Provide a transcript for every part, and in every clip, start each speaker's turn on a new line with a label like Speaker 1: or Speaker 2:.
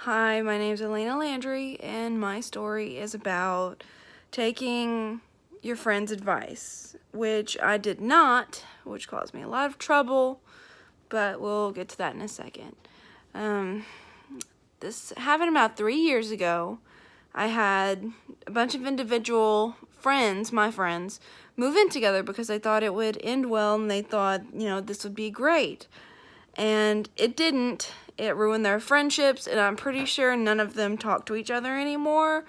Speaker 1: Hi, my name's Elena Landry, and my story is about taking your friend's advice, which I did not, which caused me a lot of trouble, but we'll get to that in a second. This happened about 3 years ago. I had a bunch of individual friends, my friends, move in together because they thought it would end well, and they thought, this would be great. And it didn't. It ruined their friendships, and I'm pretty sure none of them talk to each other anymore.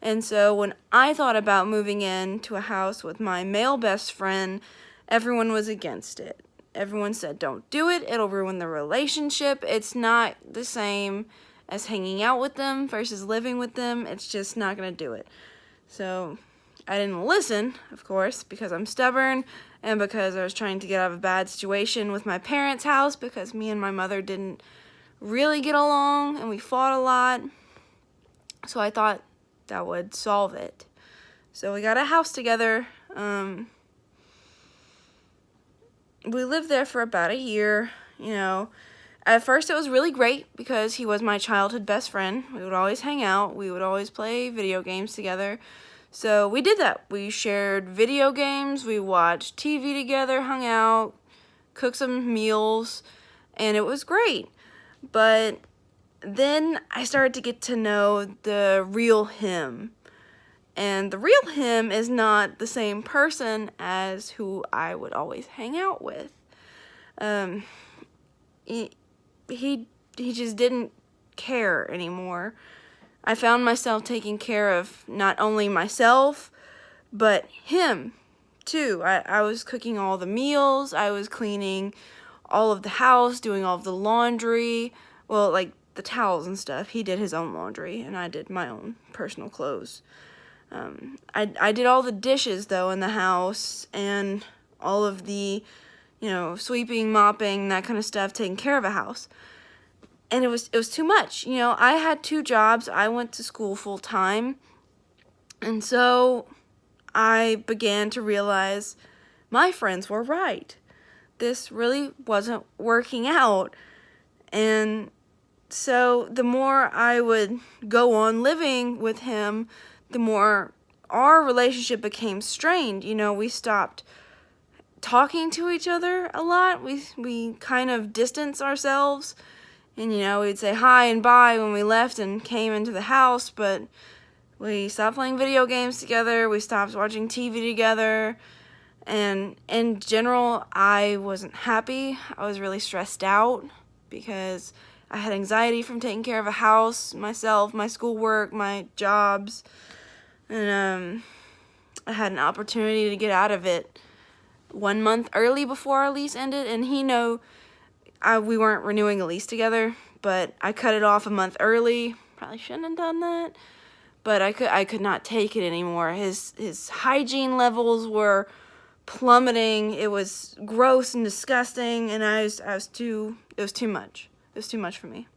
Speaker 1: And so when I thought about moving into a house with my male best friend, everyone was against it. Everyone said, don't do it, it'll ruin the relationship. It's not the same as hanging out with them versus living with them. It's just not gonna do it. So I didn't listen, of course, because I'm stubborn and because I was trying to get out of a bad situation with my parents' house because me and my mother didn't really get along and we fought a lot. So I thought that would solve it. So we got a house together. We lived there for about a year. At first it was really great because he was my childhood best friend. We would always hang out. We would always play video games together. So we did that. We shared video games, we watched TV together, hung out, cooked some meals, and it was great. But then I started to get to know the real him. And the real him is not the same person as who I would always hang out with. He just didn't care anymore. I found myself taking care of not only myself, but him, too. I was cooking all the meals, I was cleaning all of the house, doing all of the laundry, well, like the towels and stuff. He did his own laundry, and I did my own personal clothes. I did all the dishes, though, in the house, and all of the, sweeping, mopping, that kind of stuff, taking care of a house. And it was too much. I had 2 jobs. I went to school full time. And so I began to realize my friends were right. This really wasn't working out. And so the more I would go on living with him, the more our relationship became strained. We stopped talking to each other a lot. We kind of distanced ourselves. And, we'd say hi and bye when we left and came into the house, but we stopped playing video games together, we stopped watching TV together, and in general, I wasn't happy. I was really stressed out because I had anxiety from taking care of a house, myself, my schoolwork, my jobs, and I had an opportunity to get out of it 1 month early before our lease ended, and we weren't renewing a lease together, but I cut it off a month early. Probably shouldn't have done that, but I could not take it anymore. His hygiene levels were plummeting. It was gross and disgusting, and it was too much. It was too much for me.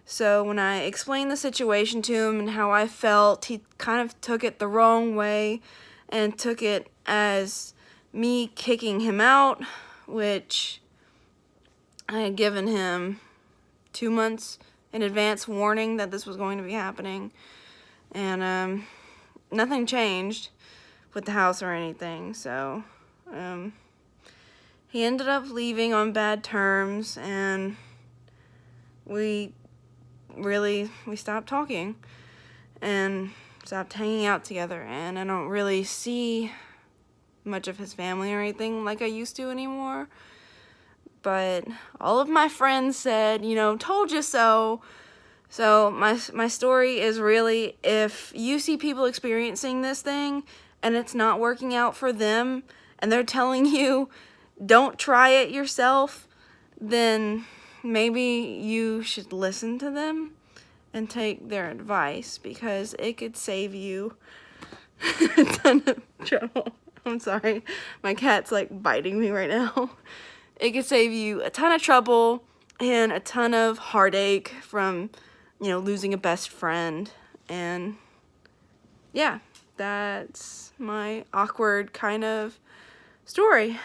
Speaker 1: So when I explained the situation to him and how I felt, he kind of took it the wrong way and took it as me kicking him out, which I had given him 2 months in advance warning that this was going to be happening, and nothing changed with the house or anything. So he ended up leaving on bad terms, and we stopped talking and stopped hanging out together, and I don't really see much of his family or anything like I used to anymore. But all of my friends said, told you so. So my story is really, if you see people experiencing this thing and it's not working out for them and they're telling you don't try it yourself, then maybe you should listen to them and take their advice, because it could save you a ton of trouble. I'm sorry, my cat's biting me right now. It could save you a ton of trouble and a ton of heartache from, losing a best friend. And yeah, that's my awkward kind of story.